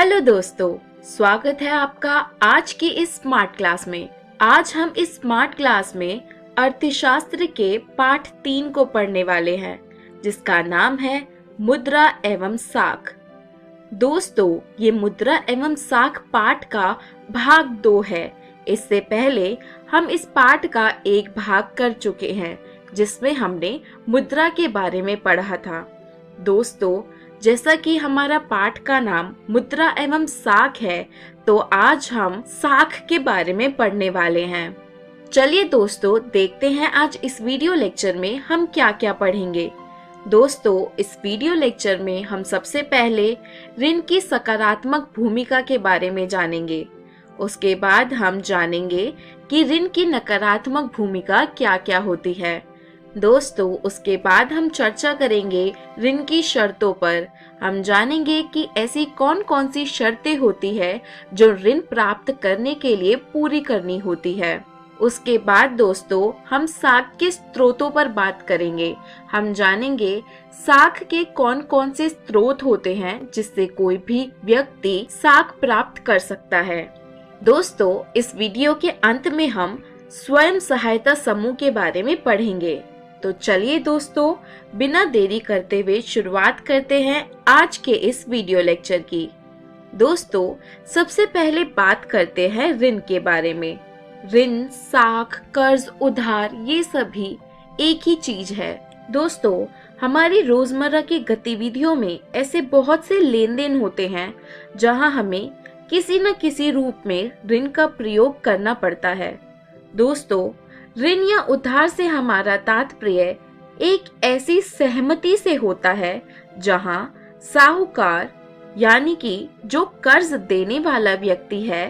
Hello दोस्तों, स्वागत है आपका आज की इस स्मार्ट क्लास में। आज हम इस स्मार्ट क्लास में अर्थशास्त्र के पाठ 3 को पढ़ने वाले हैं, जिसका नाम है मुद्रा एवं साख। दोस्तों, ये मुद्रा एवं साख पाठ का भाग 2 है। इससे पहले हम इस पाठ का एक भाग कर चुके हैं, जिसमें हमने मुद्रा के बारे में पढ़ा था। दोस्तों, जैसा कि हमारा पाठ का नाम मुद्रा एवं साख है, तो आज हम साख के बारे में पढ़ने वाले हैं। चलिए दोस्तों, देखते हैं आज इस वीडियो लेक्चर में हम क्या क्या पढ़ेंगे। दोस्तों, इस वीडियो लेक्चर में हम सबसे पहले ऋण की सकारात्मक भूमिका के बारे में जानेंगे। उसके बाद हम जानेंगे कि ऋण की नकारात्मक भूमिका क्या क्या होती है। दोस्तों, उसके बाद हम चर्चा करेंगे ऋण की शर्तों पर। हम जानेंगे कि ऐसी कौन कौन सी शर्तें होती है जो ऋण प्राप्त करने के लिए पूरी करनी होती है। उसके बाद दोस्तों, हम साख के स्रोतों पर बात करेंगे। हम जानेंगे साख के कौन कौन से स्रोत होते हैं जिससे कोई भी व्यक्ति साख प्राप्त कर सकता है। दोस्तों, इस वीडियो के अंत में हम स्वयं सहायता समूह के बारे में पढ़ेंगे। तो चलिए दोस्तों, बिना देरी करते हुए शुरुआत करते हैं आज के इस वीडियो लेक्चर की। दोस्तों, सबसे पहले बात करते हैं ऋण के बारे में। ऋण, साख, कर्ज, उधार, ये सभी एक ही चीज है। दोस्तों, हमारी रोजमर्रा की गतिविधियों में ऐसे बहुत से लेन देन होते हैं जहां हमें किसी न किसी रूप में ऋण का प्रयोग करना पड़ता है। दोस्तों, ऋण या उधार से हमारा तात्पर्य एक ऐसी सहमति से होता है जहां साहूकार यानी कि जो कर्ज देने वाला व्यक्ति है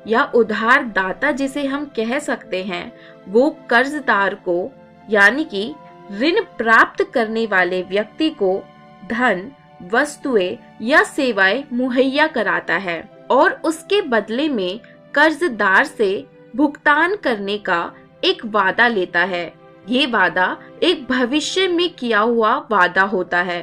या उधार दाता जिसे हम कह सकते हैं, वो कर्जदार को यानी कि ऋण प्राप्त करने वाले व्यक्ति को धन, वस्तुएं या सेवाएं मुहैया कराता है और उसके बदले में कर्जदार से भुगतान करने का एक वादा लेता है। ये वादा एक भविष्य में किया हुआ वादा होता है।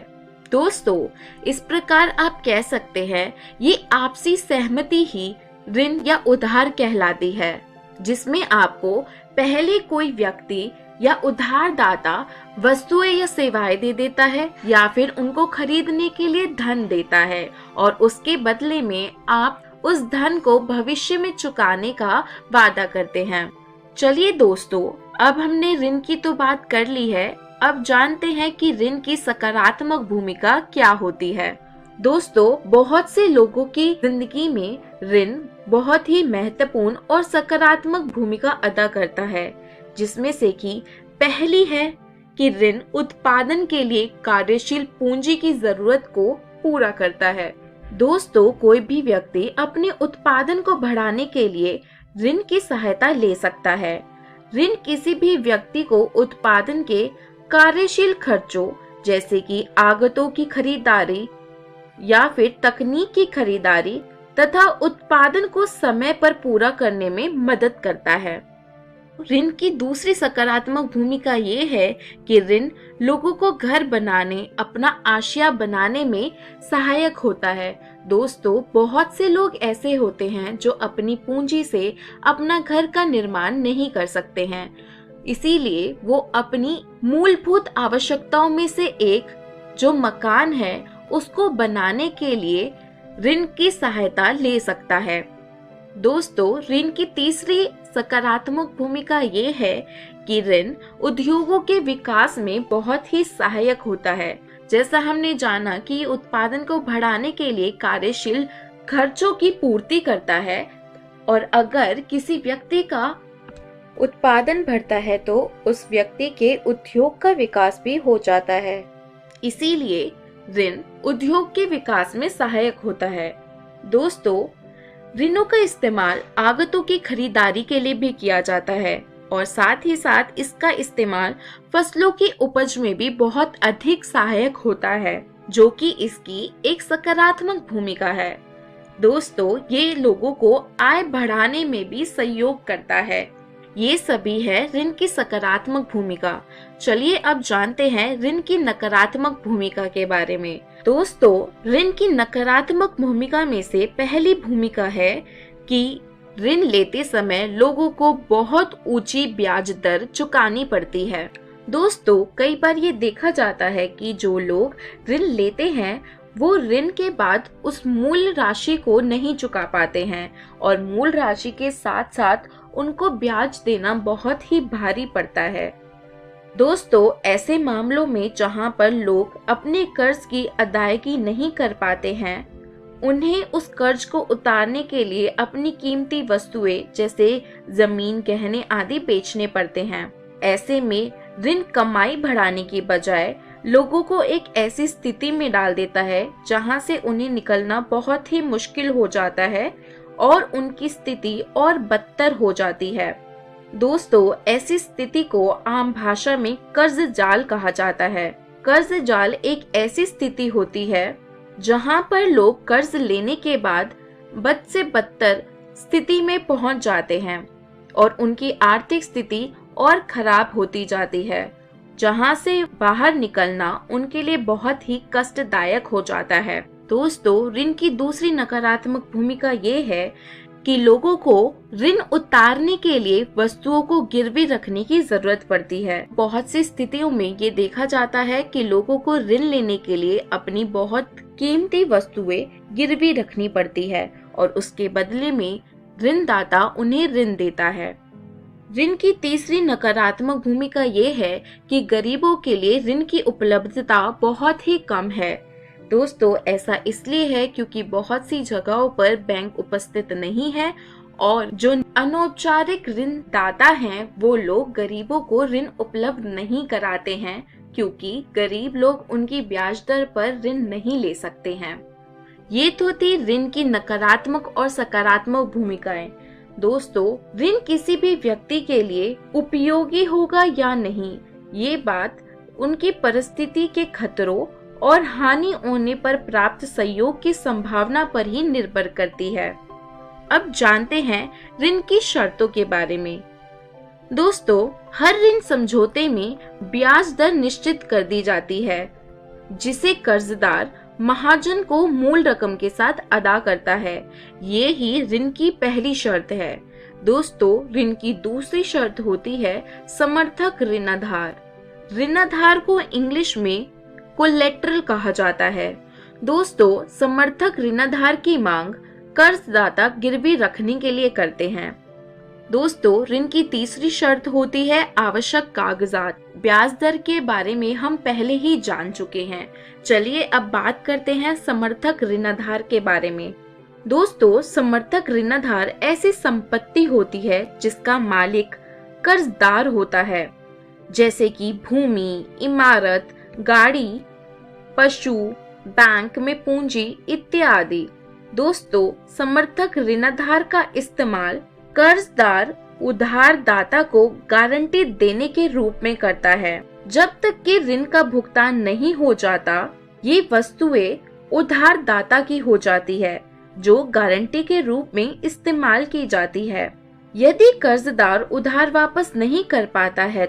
दोस्तों, इस प्रकार आप कह सकते हैं ये आपसी सहमति ही ऋण या उधार कहलाती है, जिसमें आपको पहले कोई व्यक्ति या उधारदाता वस्तुएं या सेवाएं दे देता है या फिर उनको खरीदने के लिए धन देता है और उसके बदले में आप उस धन को भविष्य में चुकाने का वादा करते हैं। चलिए दोस्तों, अब हमने ऋण की तो बात कर ली है, अब जानते हैं कि ऋण की सकारात्मक भूमिका क्या होती है। दोस्तों, बहुत से लोगों की जिंदगी में ऋण बहुत ही महत्वपूर्ण और सकारात्मक भूमिका अदा करता है, जिसमें से कि पहली है कि ऋण उत्पादन के लिए कार्यशील पूंजी की जरूरत को पूरा करता है। दोस्तों, कोई भी व्यक्ति अपने उत्पादन को बढ़ाने के लिए ऋण की सहायता ले सकता है। ऋण किसी भी व्यक्ति को उत्पादन के कार्यशील खर्चों जैसे कि आगतों की खरीदारी या फिर तकनीक की खरीदारी तथा उत्पादन को समय पर पूरा करने में मदद करता है। ऋण की दूसरी सकारात्मक भूमिका ये है कि ऋण लोगों को घर बनाने, अपना आशिया बनाने में सहायक होता है। दोस्तों, बहुत से लोग ऐसे होते हैं जो अपनी पूंजी से अपना घर का निर्माण नहीं कर सकते हैं, इसीलिए वो अपनी मूलभूत आवश्यकताओं में से एक जो मकान है उसको बनाने के लिए ऋण की सहायता ले सकता है। दोस्तों, ऋण की तीसरी सकारात्मक भूमिका ये है कि ऋण उद्योगों के विकास में बहुत ही सहायक होता है। जैसा हमने जाना कि उत्पादन को बढ़ाने के लिए कार्यशील खर्चों की पूर्ति करता है और अगर किसी व्यक्ति का उत्पादन बढ़ता है तो उस व्यक्ति के उद्योग का विकास भी हो जाता है। इसीलिए ऋण उद्योग के विकास में सहायक होता है। दोस्तों, ऋणों का इस्तेमाल आगतों की खरीदारी के लिए भी किया जाता है और साथ ही साथ इसका इस्तेमाल फसलों की उपज में भी बहुत अधिक सहायक होता है, जो कि इसकी एक सकारात्मक भूमिका है। दोस्तों, ये लोगों को आय बढ़ाने में भी सहयोग करता है। ये सभी है ऋण की सकारात्मक भूमिका। चलिए अब जानते हैं ऋण की नकारात्मक भूमिका के बारे में। दोस्तों, ऋण की नकारात्मक भूमिका में से पहली भूमिका है कि ऋण लेते समय लोगों को बहुत ऊंची ब्याज दर चुकानी पड़ती है। दोस्तों, कई बार ये देखा जाता है कि जो लोग ऋण लेते हैं वो ऋण के बाद उस मूल राशि को नहीं चुका पाते हैं और मूल राशि के साथ साथ उनको ब्याज देना बहुत ही भारी पड़ता है। दोस्तों, ऐसे मामलों में जहां पर लोग अपने कर्ज की अदायगी नहीं कर पाते हैं, उन्हें उस कर्ज को उतारने के लिए अपनी कीमती वस्तुएं जैसे जमीन, गहने आदि बेचने पड़ते हैं। ऐसे में ऋण कमाई बढ़ाने की बजाय लोगों को एक ऐसी स्थिति में डाल देता है जहां से उन्हें निकलना बहुत ही मुश्किल हो जाता है और उनकी स्थिति और बदतर हो जाती है। दोस्तों, ऐसी स्थिति को आम भाषा में कर्ज जाल कहा जाता है। कर्ज जाल एक ऐसी स्थिति होती है जहां पर लोग कर्ज लेने के बाद बद से बदतर स्थिति में पहुंच जाते हैं और उनकी आर्थिक स्थिति और खराब होती जाती है, जहां से बाहर निकलना उनके लिए बहुत ही कष्टदायक हो जाता है। दोस्तों, ऋण की दूसरी नकारात्मक भूमिका ये है कि लोगों को ऋण उतारने के लिए वस्तुओं को गिरवी रखने की जरूरत पड़ती है। बहुत सी स्थितियों में ये देखा जाता है कि लोगों को ऋण लेने के लिए अपनी बहुत कीमती वस्तुएं गिरवी रखनी पड़ती है और उसके बदले में ऋणदाता उन्हें ऋण देता है। ऋण की तीसरी नकारात्मक भूमिका ये है कि गरीबों के लिए ऋण की उपलब्धता बहुत ही कम है। दोस्तों, ऐसा इसलिए है क्योंकि बहुत सी जगहों पर बैंक उपस्थित नहीं है और जो अनौपचारिक ऋणदाता हैं वो लोग गरीबों को ऋण उपलब्ध नहीं कराते हैं क्योंकि गरीब लोग उनकी ब्याज दर पर ऋण नहीं ले सकते हैं। ये तो थी ऋण की नकारात्मक और सकारात्मक भूमिकाएं। दोस्तों, ऋण किसी भी व्यक्ति के लिए उपयोगी होगा या नहीं, ये बात उनकी परिस्थिति के खतरों और हानि होने पर प्राप्त सहयोग की संभावना पर ही निर्भर करती है। अब जानते हैं ऋण की शर्तों के बारे में। दोस्तों, हर ऋण समझौते में ब्याज दर निश्चित कर दी जाती है जिसे कर्जदार महाजन को मूल रकम के साथ अदा करता है। ये ही ऋण की पहली शर्त है। दोस्तों, ऋण की दूसरी शर्त होती है समर्थक ऋणाधार। ऋणाधार को इंग्लिश में कोलेटरल कहा जाता है। दोस्तों, समर्थक ऋणाधार की मांग कर्जदाता गिरवी रखने के लिए करते हैं। दोस्तों, ऋण की तीसरी शर्त होती है आवश्यक कागजात। ब्याज दर के बारे में हम पहले ही जान चुके हैं। चलिए अब बात करते हैं समर्थक ऋणाधार के बारे में। दोस्तों, समर्थक ऋणाधार ऐसी संपत्ति होती है जिसका मालिक कर्जदार होता है, जैसे कि भूमि, इमारत, गाड़ी, पशु, बैंक में पूंजी इत्यादि। दोस्तों, समर्थक ऋणाधार का इस्तेमाल कर्जदार उधारदाता को गारंटी देने के रूप में करता है। जब तक कि ऋण का भुगतान नहीं हो जाता, ये वस्तुएं उधारदाता की हो जाती है जो गारंटी के रूप में इस्तेमाल की जाती है। यदि कर्जदार उधार वापस नहीं कर पाता है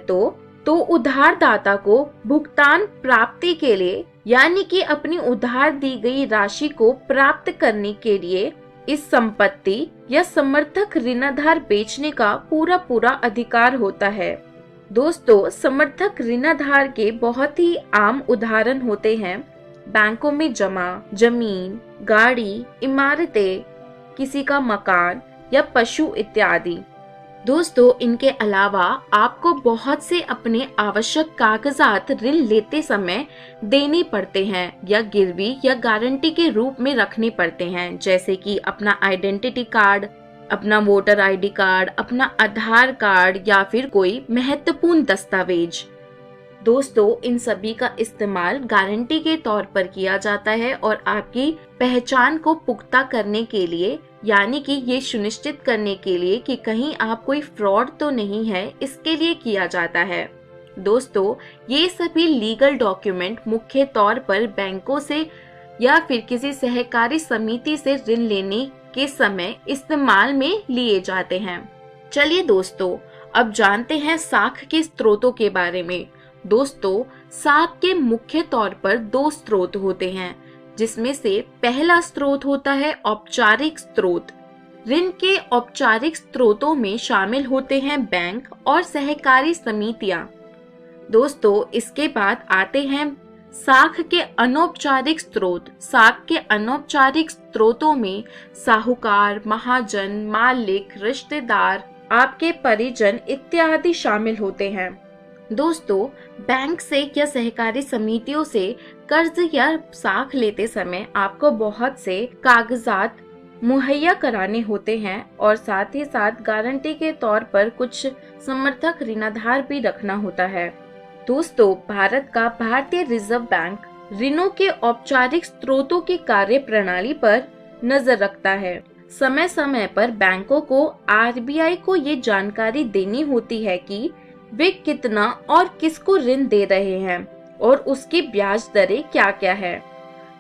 तो उधारदाता को भुगतान प्राप्ति के लिए यानी कि अपनी उधार दी गई राशि को प्राप्त करने के लिए इस संपत्ति या समर्थक ऋणाधार बेचने का पूरा अधिकार होता है। दोस्तों, समर्थक ऋणाधार के बहुत ही आम उदाहरण होते हैं बैंकों में जमा जमीन, गाड़ी, इमारतें, किसी का मकान या पशु इत्यादि। दोस्तों, इनके अलावा आपको बहुत से अपने आवश्यक कागजात ऋण लेते समय देने पड़ते हैं या गिरवी या गारंटी के रूप में रखने पड़ते हैं, जैसे कि अपना आइडेंटिटी कार्ड, अपना वोटर आईडी कार्ड, अपना आधार कार्ड या फिर कोई महत्वपूर्ण दस्तावेज। दोस्तों, इन सभी का इस्तेमाल गारंटी के तौर पर किया जाता है और आपकी पहचान को पुख्ता करने के लिए, यानी कि ये सुनिश्चित करने के लिए कि कहीं आप कोई फ्रॉड तो नहीं है, इसके लिए किया जाता है। दोस्तों, ये सभी लीगल डॉक्यूमेंट मुख्य तौर पर बैंकों से या फिर किसी सहकारी समिति से ऋण लेने के समय इस्तेमाल में लिए जाते हैं। चलिए दोस्तों, अब जानते हैं साख के स्रोतों के बारे में। दोस्तों, साख के मुख्य तौर पर दो स्रोत होते हैं, जिसमें से पहला स्रोत होता है औपचारिक स्रोत। ऋण के औपचारिक स्रोतों में शामिल होते हैं बैंक और सहकारी समितियां। दोस्तों, इसके बाद आते हैं साख के अनौपचारिक स्रोत। साख के अनौपचारिक स्रोतों में साहूकार, महाजन, मालिक, रिश्तेदार, आपके परिजन इत्यादि शामिल होते हैं। दोस्तों, बैंक से या सहकारी समितियों से कर्ज या साख लेते समय आपको बहुत से कागजात मुहैया कराने होते हैं और साथ ही साथ गारंटी के तौर पर कुछ समर्थक ऋणाधार भी रखना होता है। दोस्तों, भारत का भारतीय रिजर्व बैंक ऋणों के औपचारिक स्रोतों की कार्य प्रणाली पर नजर रखता है। समय समय पर बैंकों को आरबीआई को ये जानकारी देनी होती है कि वे कितना और किसको ऋण दे रहे हैं और उसकी ब्याज दरें क्या क्या है।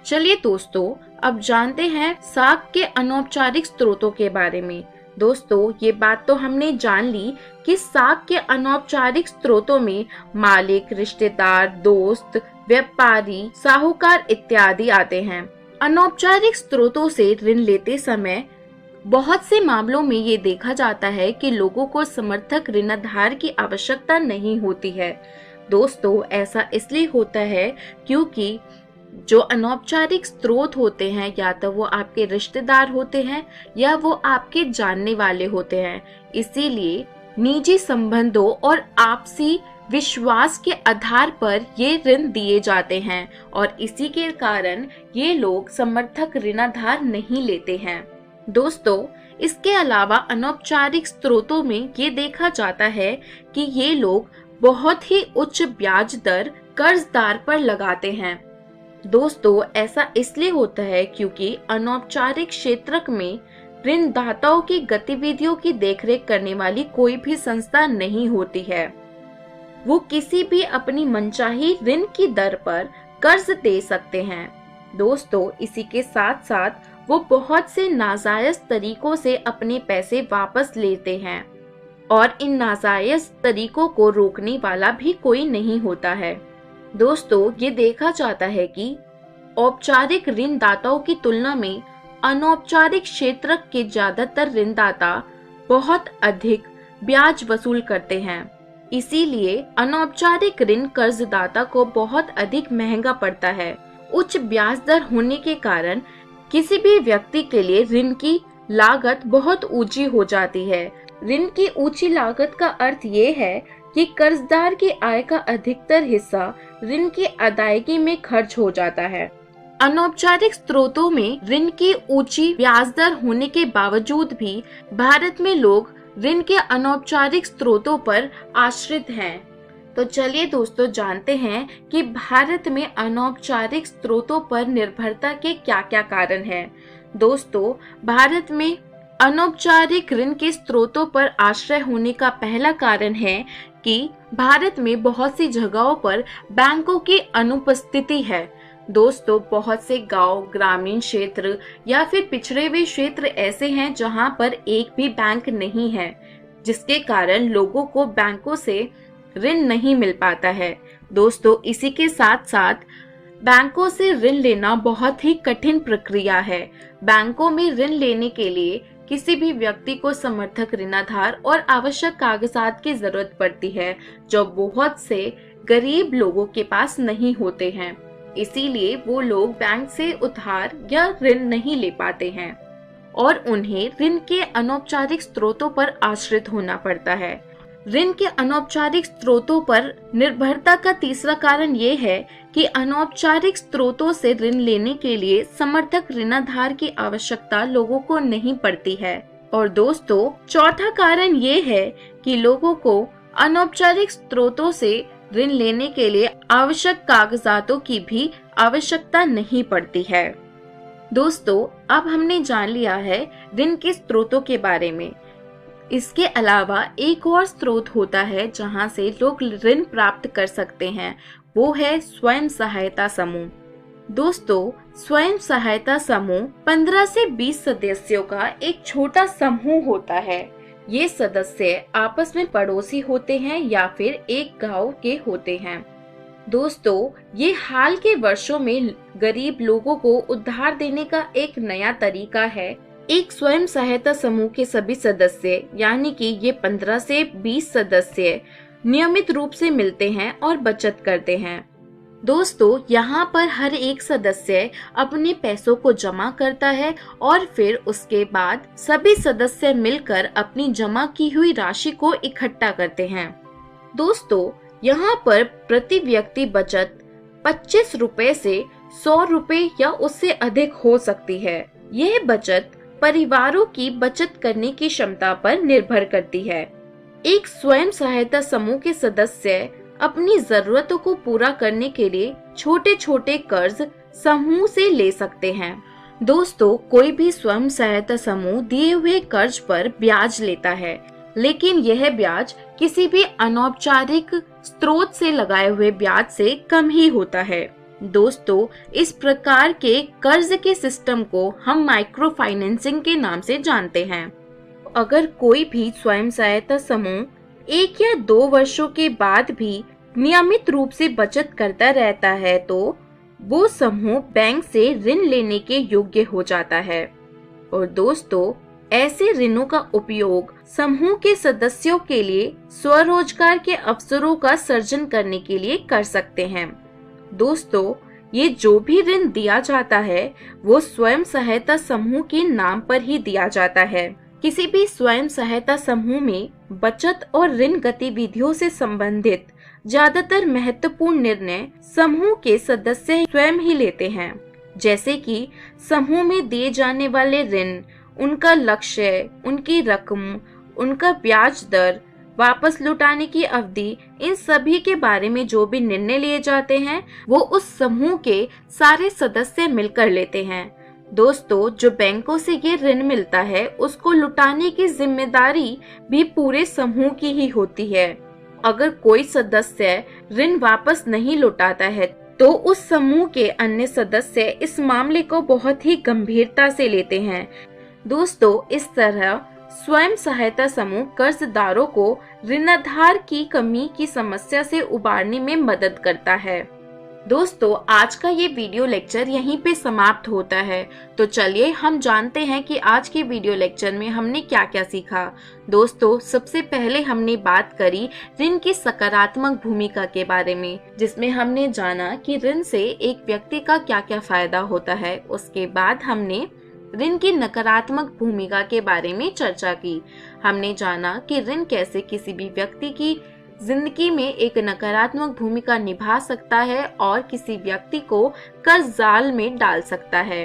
चलिए दोस्तों, अब जानते हैं साख के अनौपचारिक स्रोतों के बारे में। दोस्तों, ये बात तो हमने जान ली कि साख के अनौपचारिक स्रोतों में मालिक, रिश्तेदार, दोस्त, व्यापारी, साहूकार इत्यादि आते हैं। अनौपचारिक स्रोतों से ऋण लेते समय बहुत से मामलों में ये देखा जाता है कि लोगों को समर्थक ऋणाधार की आवश्यकता नहीं होती है। दोस्तों, ऐसा इसलिए होता है क्योंकि जो अनौपचारिक स्रोत होते हैं या तो वो आपके रिश्तेदार होते हैं या वो आपके जानने वाले होते हैं। इसीलिए निजी संबंधों और आपसी विश्वास के आधार पर ये ऋण दिए जाते हैं और इसी के कारण ये लोग समर्थक ऋणाधार नहीं लेते हैं। दोस्तों, इसके अलावा अनौपचारिक स्रोतों में ये देखा जाता है कि ये लोग बहुत ही उच्च ब्याज दर कर्जदार पर लगाते हैं। दोस्तों, ऐसा इसलिए होता है क्योंकि अनौपचारिक क्षेत्र में ऋणदाताओं की गतिविधियों की देखरेख करने वाली कोई भी संस्था नहीं होती है। वो किसी भी अपनी मनचाही ऋण की दर पर कर्ज दे सकते हैं। दोस्तों, इसी के साथ साथ वो बहुत से नाजायज तरीकों से अपने पैसे वापस लेते हैं और इन नाजायज तरीकों को रोकने वाला भी कोई नहीं होता है। दोस्तों, ये देखा जाता है कि औपचारिक ऋणदाताओं की तुलना में अनौपचारिक क्षेत्र के ज्यादातर ऋणदाता बहुत अधिक ब्याज वसूल करते हैं। इसीलिए अनौपचारिक ऋण कर्जदाता को बहुत अधिक महंगा पड़ता है। उच्च ब्याज दर होने के कारण किसी भी व्यक्ति के लिए ऋण की लागत बहुत ऊंची हो जाती है। ऋण की ऊंची लागत का अर्थ ये है कि कर्जदार की आय का अधिकतर हिस्सा ऋण की अदायगी में खर्च हो जाता है। अनौपचारिक स्रोतों में ऋण की ऊंची ब्याज दर होने के बावजूद भी भारत में लोग ऋण के अनौपचारिक स्रोतों पर आश्रित हैं। तो चलिए दोस्तों, जानते हैं कि भारत में अनौपचारिक स्रोतों पर निर्भरता के क्या क्या कारण हैं। दोस्तों, भारत में अनौपचारिक ऋण के स्रोतों पर आश्रय होने का पहला कारण है कि भारत में बहुत सी जगहों पर बैंकों की अनुपस्थिति है। दोस्तों, बहुत से गांव, ग्रामीण क्षेत्र या फिर पिछड़े हुए क्षेत्र ऐसे हैं जहां पर एक भी बैंक नहीं है, जिसके कारण लोगों को बैंकों से ऋण नहीं मिल पाता है। दोस्तों, इसी के साथ साथ बैंकों से ऋण लेना बहुत ही कठिन प्रक्रिया है। बैंकों में ऋण लेने के लिए किसी भी व्यक्ति को समर्थक ऋणाधार और आवश्यक कागजात की जरूरत पड़ती है, जो बहुत से गरीब लोगों के पास नहीं होते हैं। इसीलिए वो लोग बैंक से उधार या ऋण नहीं ले पाते हैं और उन्हें ऋण के अनौपचारिक स्रोतों पर आश्रित होना पड़ता है। ऋण के अनौपचारिक स्रोतों पर निर्भरता का तीसरा कारण ये है कि अनौपचारिक स्रोतों से ऋण लेने के लिए समर्थक ऋणाधार की आवश्यकता लोगों को नहीं पड़ती है। और दोस्तों, चौथा कारण ये है कि लोगों को अनौपचारिक स्रोतों से ऋण लेने के लिए आवश्यक कागजातों की भी आवश्यकता नहीं पड़ती है। दोस्तों, अब हमने जान लिया है ऋण के स्रोतों के बारे में। इसके अलावा एक और स्रोत होता है जहां से लोग ऋण प्राप्त कर सकते हैं, वो है स्वयं सहायता समूह। दोस्तों, स्वयं सहायता समूह 15 से 20 सदस्यों का एक छोटा समूह होता है। ये सदस्य आपस में पड़ोसी होते हैं या फिर एक गांव के होते हैं। दोस्तों, ये हाल के वर्षों में गरीब लोगों को उधार देने का एक नया तरीका है। एक स्वयं सहायता समूह के सभी सदस्य यानी कि ये 15 से 20 सदस्य नियमित रूप से मिलते हैं और बचत करते हैं। दोस्तों, यहाँ पर हर एक सदस्य अपने पैसों को जमा करता है और फिर उसके बाद सभी सदस्य मिलकर अपनी जमा की हुई राशि को इकट्ठा करते हैं। दोस्तों, यहाँ पर प्रति व्यक्ति बचत 25 रुपए से 100 रुपए या उससे अधिक हो सकती है। यह बचत परिवारों की बचत करने की क्षमता पर निर्भर करती है। एक स्वयं सहायता समूह के सदस्य अपनी जरूरतों को पूरा करने के लिए छोटे छोटे कर्ज समूह से ले सकते हैं। दोस्तों, कोई भी स्वयं सहायता समूह दिए हुए कर्ज पर ब्याज लेता है, लेकिन यह ब्याज किसी भी अनौपचारिक स्रोत से लगाए हुए ब्याज से कम ही होता है। दोस्तों, इस प्रकार के कर्ज के सिस्टम को हम माइक्रो फाइनेंसिंग के नाम से जानते हैं। अगर कोई भी स्वयं सहायता समूह 1 या 2 वर्षों के बाद भी नियमित रूप से बचत करता रहता है तो वो समूह बैंक से ऋण लेने के योग्य हो जाता है। और दोस्तों, ऐसे ऋणों का उपयोग समूह के सदस्यों के लिए स्वरोजगार के अवसरों का सृजन करने के लिए कर सकते हैं। दोस्तों, ये जो भी ऋण दिया जाता है वो स्वयं सहायता समूह के नाम पर ही दिया जाता है। किसी भी स्वयं सहायता समूह में बचत और ऋण गतिविधियों से संबंधित ज्यादातर महत्वपूर्ण निर्णय समूह के सदस्य स्वयं ही लेते हैं, जैसे कि समूह में दिए जाने वाले ऋण, उनका लक्ष्य, उनकी रकम, उनका ब्याज दर, वापस लौटाने की अवधि, इन सभी के बारे में जो भी निर्णय लिए जाते हैं वो उस समूह के सारे सदस्य मिलकर लेते हैं। दोस्तों, जो बैंकों से ये ऋण मिलता है उसको लौटाने की जिम्मेदारी भी पूरे समूह की ही होती है। अगर कोई सदस्य ऋण वापस नहीं लौटाता है तो उस समूह के अन्य सदस्य इस मामले को बहुत ही गंभीरता से लेते हैं। दोस्तों, इस तरह स्वयं सहायता समूह कर्जदारों को ऋणाधार की कमी की समस्या से उबारने में मदद करता है। दोस्तों, आज का ये वीडियो लेक्चर यहीं पे समाप्त होता है। तो चलिए हम जानते हैं कि आज के वीडियो लेक्चर में हमने क्या क्या सीखा। दोस्तों, सबसे पहले हमने बात करी ऋण की सकारात्मक भूमिका के बारे में, जिसमें हमने जाना कि ऋण से एक व्यक्ति का क्या क्या फायदा होता है। उसके बाद हमने ऋण की नकारात्मक भूमिका के बारे में चर्चा की। हमने जाना कि ऋण कैसे किसी भी व्यक्ति की जिंदगी में एक नकारात्मक भूमिका निभा सकता है और किसी व्यक्ति को कर्ज जाल में डाल सकता है।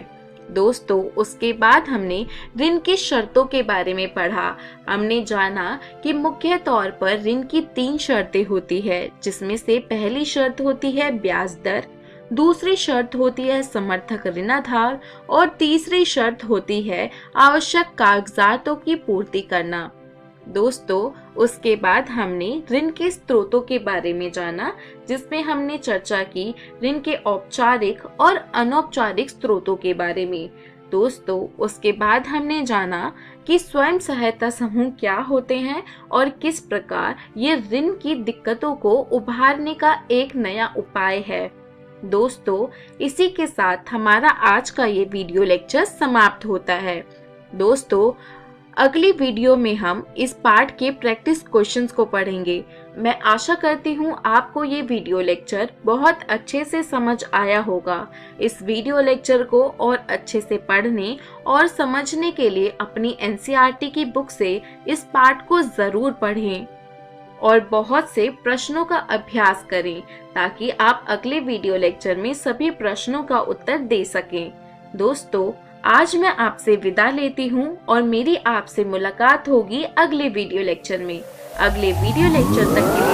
दोस्तों, उसके बाद हमने ऋण की शर्तों के बारे में पढ़ा। हमने जाना कि मुख्य तौर पर ऋण की 3 शर्तें होती है, जिसमें से पहली शर्त होती है ब्याज दर, दूसरी शर्त होती है समर्थक ऋणाधार और तीसरी शर्त होती है आवश्यक कागजातों की पूर्ति करना। दोस्तों, उसके बाद हमने ऋण के स्रोतों के बारे में जाना, जिसमें हमने चर्चा की ऋण के औपचारिक और अनौपचारिक स्रोतों के बारे में। दोस्तों, उसके बाद हमने जाना कि स्वयं सहायता समूह क्या होते हैं और किस प्रकार ये ऋण की दिक्कतों को उभारने का एक नया उपाय है। दोस्तों, इसी के साथ हमारा आज का ये वीडियो लेक्चर समाप्त होता है। दोस्तों, अगली वीडियो में हम इस पार्ट के प्रैक्टिस क्वेश्चंस को पढ़ेंगे। मैं आशा करती हूँ आपको ये वीडियो लेक्चर बहुत अच्छे से समझ आया होगा। इस वीडियो लेक्चर को और अच्छे से पढ़ने और समझने के लिए अपनी एनसीईआरटी की बुक से इस पार्ट को जरूर पढ़ें और बहुत से प्रश्नों का अभ्यास करें, ताकि आप अगले वीडियो लेक्चर में सभी प्रश्नों का उत्तर दे सकें। दोस्तों, आज मैं आपसे विदा लेती हूँ और मेरी आपसे मुलाकात होगी अगले वीडियो लेक्चर में। अगले वीडियो लेक्चर तक के लिए